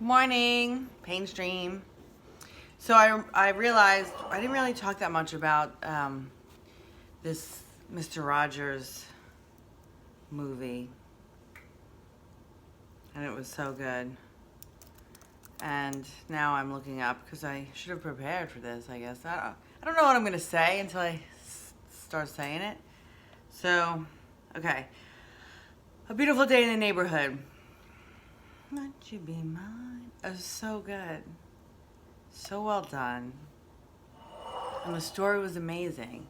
Morning, pain stream. So I realized I didn't really talk that much about this Mr. Rogers movie, and it was so good. And now I'm looking up because I should have prepared for this. I guess I don't know what I'm gonna say until I start saying it. So, okay, a beautiful day in the neighborhood. Won't you be mine? It was so good. So well done. And the story was amazing.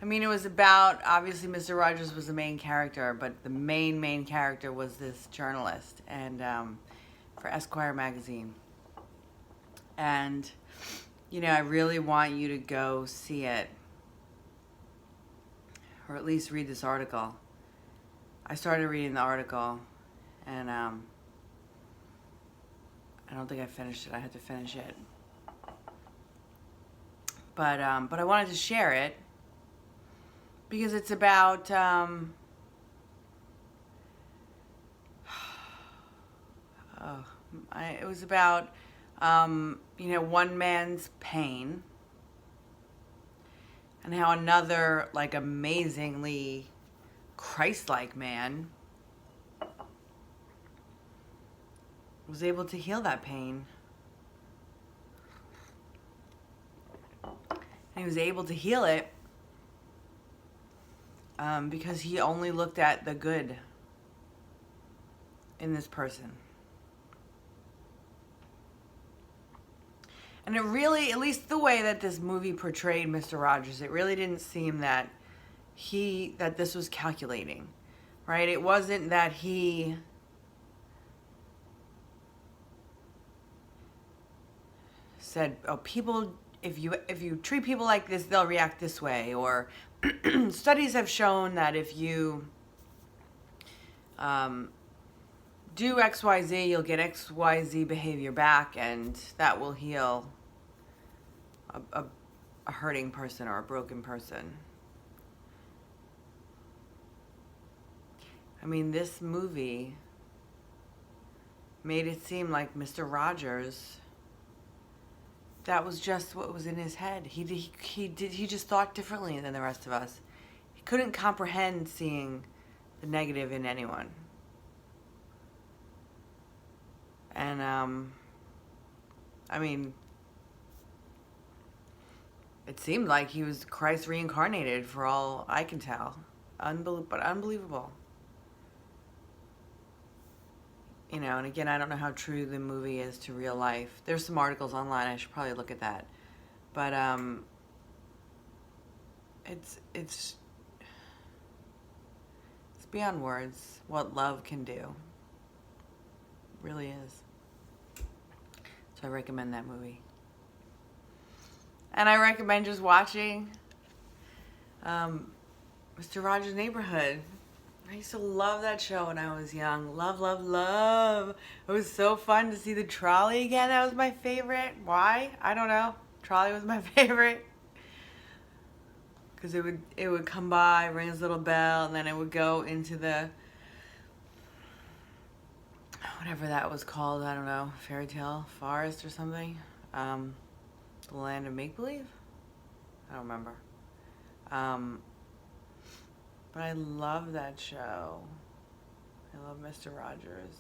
I mean, it was about, obviously, Mr. Rogers was the main character, but the main character was this journalist and for Esquire magazine. And, I really want you to go see it, or at least read this article. I started reading the article, and I don't think I finished it. I had to finish it. But I wanted to share it because it's about it was about one man's pain and how another like amazingly Christ-like man was able to heal that pain. And he was able to heal it because he only looked at the good in this person. And it really, at least the way that this movie portrayed Mr. Rogers, it really didn't seem that this was calculating, right? It wasn't that he said, "Oh, people, if you treat people like this, they'll react this way," or studies have shown that if you do XYZ, you'll get XYZ behavior back, and that will heal a hurting person or a broken person. I mean, this movie made it seem like Mr. Rogers, that was just what was in his head. He just thought differently than the rest of us. He couldn't comprehend seeing the negative in anyone. And I mean, it seemed like he was Christ reincarnated for all I can tell. But unbelievable. And again, I don't know how true the movie is to real life. There's some articles online. I should probably look at that. But it's beyond words what love can do. It really is. So I recommend that movie. And I recommend just watching Mr. Rogers' Neighborhood. I used to love that show when I was young. Love, love, love. It was so fun to see the trolley again. That was my favorite. Why? I don't know. Trolley was my favorite. Because it would come by, ring his little bell, and then it would go into the, whatever that was called, I don't know, fairy tale forest or something. The land of make-believe? I don't remember. But I love that show. I love Mr. Rogers.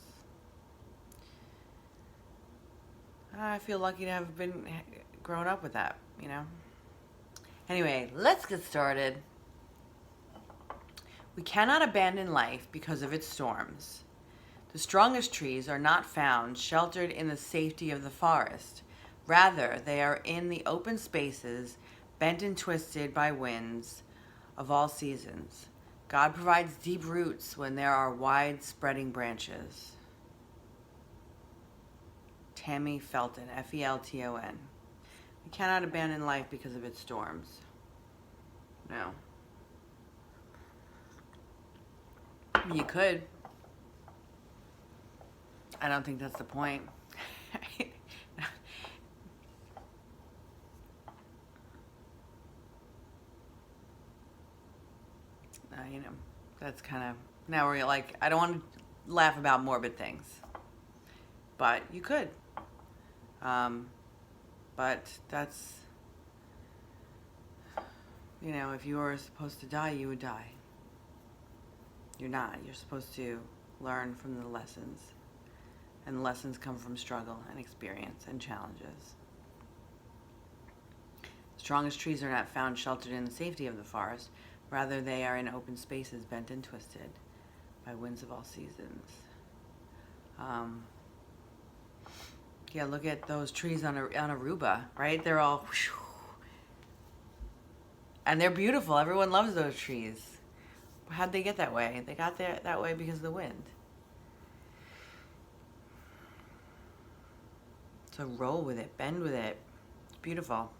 I feel lucky to have grown up with that, Anyway, let's get started. We cannot abandon life because of its storms. The strongest trees are not found sheltered in the safety of the forest. Rather, they are in the open spaces, bent and twisted by winds of all seasons. God provides deep roots when there are wide-spreading branches. Tammy Felton, Felton. We cannot abandon life because of its storms. No. You could. I don't think that's the point. That's kind of, now we're like, I don't want to laugh about morbid things. but you could. But that's, if you were supposed to die, you would die. You're not. You're supposed to learn from the lessons. And lessons come from struggle and experience and challenges. Strongest trees are not found sheltered in the safety of the forest. Rather, they are in open spaces bent and twisted by winds of all seasons. Yeah, look at those trees on Aruba, right? They're all, and they're beautiful. Everyone loves those trees. How'd they get that way? They got there that way because of the wind. So roll with it, bend with it. It's beautiful.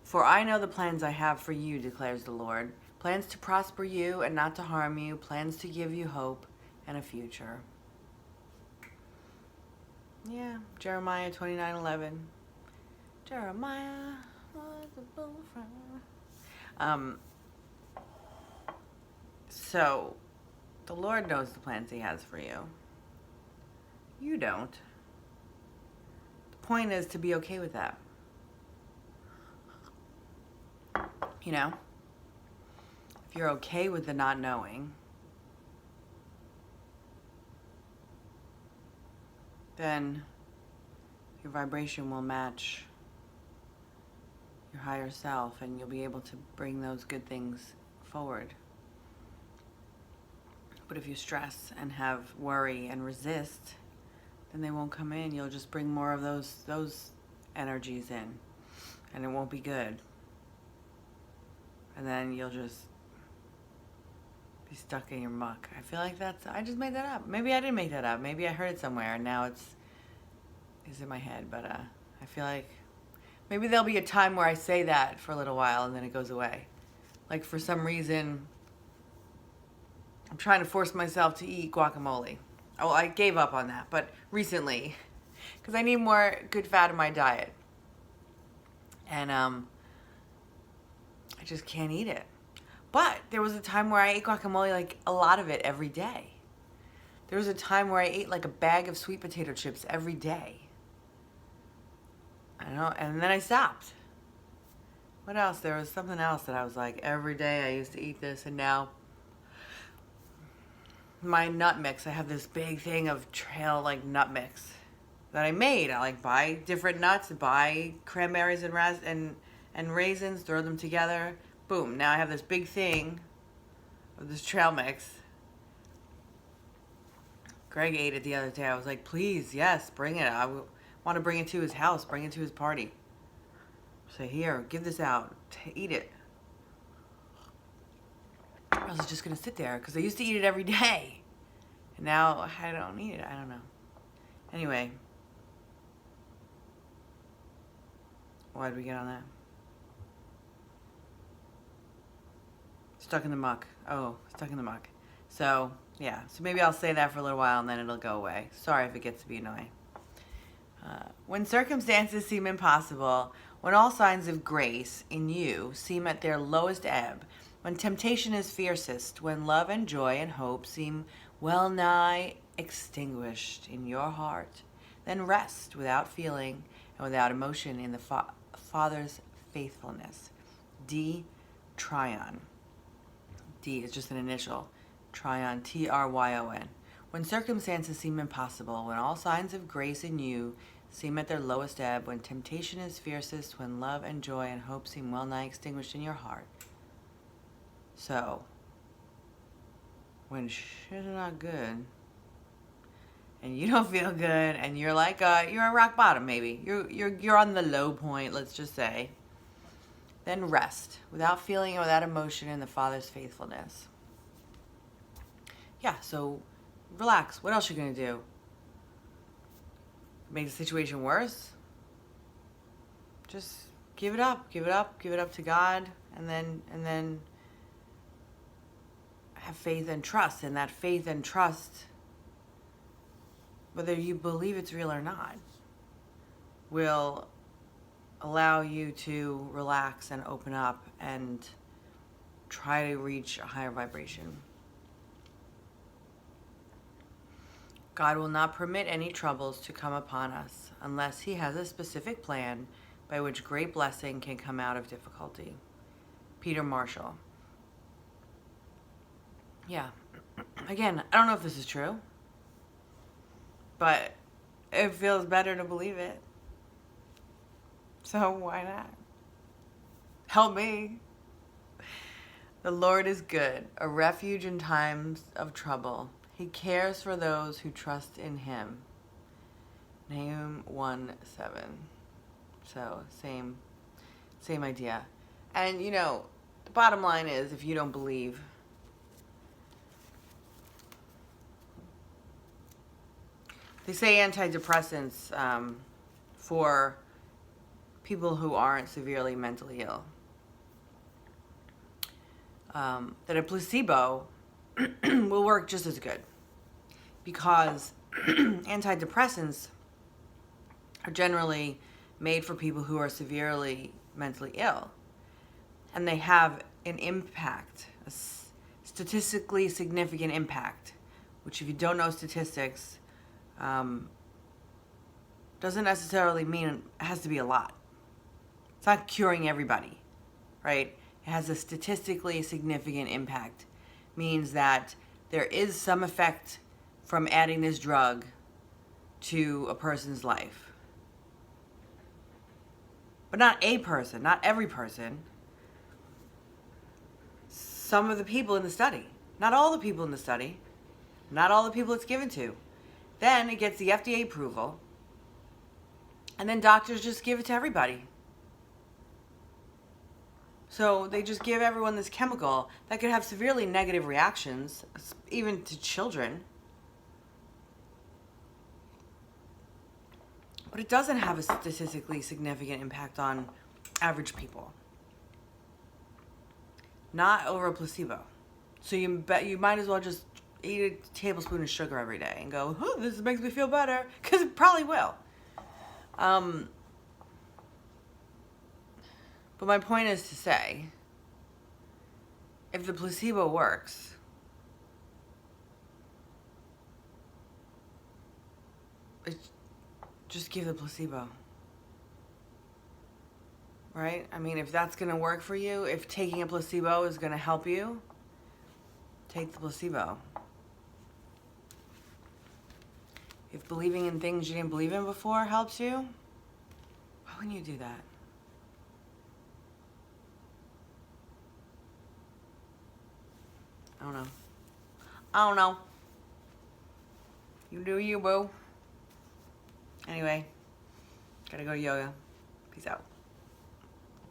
For I know the plans I have for you, declares the Lord. Plans to prosper you and not to harm you. Plans to give you hope and a future. Yeah, Jeremiah 29:11. Jeremiah was a bullfrog. So, the Lord knows the plans He has for you. You don't. The point is to be okay with that. If you're okay with the not knowing, then your vibration will match your higher self and you'll be able to bring those good things forward. But if you stress and have worry and resist, then they won't come in. You'll just bring more of those energies in, and it won't be good. And then you'll just be stuck in your muck. I feel like I just made that up. Maybe I didn't make that up. Maybe I heard it somewhere and now it's in my head. But I feel like maybe there'll be a time where I say that for a little while and then it goes away. Like for some reason, I'm trying to force myself to eat guacamole. Oh, I gave up on that, but recently, because I need more good fat in my diet. And I just can't eat it. But there was a time where I ate guacamole, like a lot of it every day. There was a time where I ate like a bag of sweet potato chips every day. And then I stopped. What else? There was something else that I was like, every day I used to eat this, and now my nut mix, I have this big thing of trail like nut mix that I made. I like buy different nuts, buy cranberries and raisins, throw them together. Boom, now I have this big thing of this trail mix. Greg ate it the other day. I was like, please, yes, bring it. I want to bring it to his house, bring it to his party. Say, here, give this out, eat it. I was just going to sit there because I used to eat it every day. And now I don't eat it. I don't know. Anyway. Why did we get on that? Stuck in the muck. Oh, stuck in the muck. So, yeah. So maybe I'll say that for a little while and then it'll go away. Sorry if it gets to be annoying. When circumstances seem impossible, when all signs of grace in you seem at their lowest ebb, when temptation is fiercest, when love and joy and hope seem well nigh extinguished in your heart, then rest without feeling and without emotion in the Father's faithfulness. D. Tryon. D is just an initial. Tryon, Tryon. When circumstances seem impossible, when all signs of grace in you seem at their lowest ebb, when temptation is fiercest, when love and joy and hope seem well nigh extinguished in your heart. So, when shit's not good, and you don't feel good, and you're like, you're at rock bottom maybe, you're on the low point, let's just say, then rest, without feeling and without emotion in the Father's faithfulness. Yeah, so relax. What else are you going to do? Make the situation worse? Just give it up to God, and then have faith and trust. And that faith and trust, whether you believe it's real or not, will allow you to relax and open up and try to reach a higher vibration. God will not permit any troubles to come upon us unless he has a specific plan by which great blessing can come out of difficulty. Peter Marshall. Yeah. Again, I don't know if this is true, but it feels better to believe it. So why not? Help me. The Lord is good, a refuge in times of trouble. He cares for those who trust in him. Nahum 1:7. So same idea. And the bottom line is, if you don't believe, they say antidepressants for people who aren't severely mentally ill. That a placebo will work just as good, because antidepressants are generally made for people who are severely mentally ill, and they have an impact, a statistically significant impact, which, if you don't know statistics, doesn't necessarily mean it has to be a lot. It's not curing everybody, right? It has a statistically significant impact. Means that there is some effect from adding this drug to a person's life. But not a person, not every person. Some of the people in the study. Not all the people in the study. Not all the people it's given to. Then it gets the FDA approval. And then doctors just give it to everybody. So they just give everyone this chemical that could have severely negative reactions, even to children. But it doesn't have a statistically significant impact on average people. Not over a placebo. So you might as well just eat a tablespoon of sugar every day and go, oh, this makes me feel better, because it probably will. But my point is to say, if the placebo works, just give the placebo. Right? I mean, if that's going to work for you, if taking a placebo is going to help you, take the placebo. If believing in things you didn't believe in before helps you, why wouldn't you do that? I don't know. You do you, boo. Anyway, gotta go to yoga. Peace out.